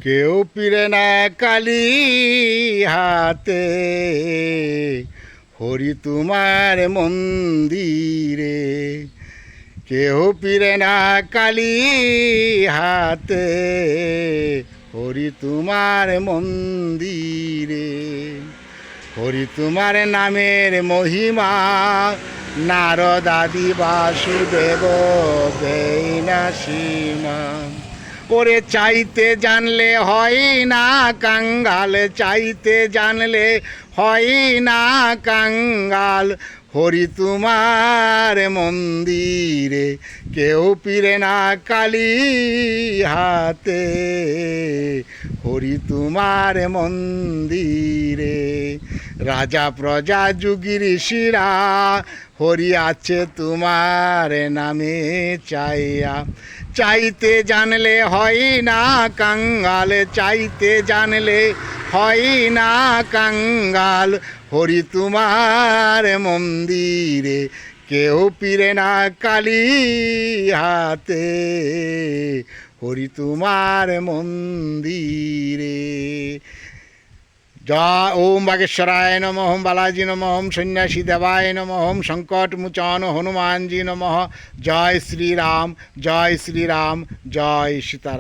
কেউ পিরে না কালী হাতে, হরি তোমার মন্দিরে। কেউ পিরে না কালী হাতে, হরি তোমার মন্দিরে। হরি তোমার নামের মহিমা, নারদ আদি বাসুদেব বেইনা সীমা। ওরে চাইতে জানলে হয় না কাঙ্গাল, চাইতে জানলে হয় না কাঙ্গাল। হরি তোমার মন্দিরে কেউ পিরে না কালী হাতে, হরি তোমার মন্দিরে। রাজা প্রজা যুগী ঋষিরা হরি আছে তোমার নামে চাইয়া। চাইতে জানলে হয় না কাঙ্গাল, চাইতে জানলে হয় না কাঙ্গাল। হরি তোমার মন্দিরে কেউ পিরে না কালী হাতে, হরি তোমার মন্দিরে। জয় ওম বাগেশ্বরায় নমঃ, ওম বালাজি নমঃ, ওম সন্ন্যাসী দেবায় নমঃ, ওম সংকট মোচন হনুমানজি নমঃ। জয় শ্রীরাম, জয় শ্রীরাম, জয় সীতারাম।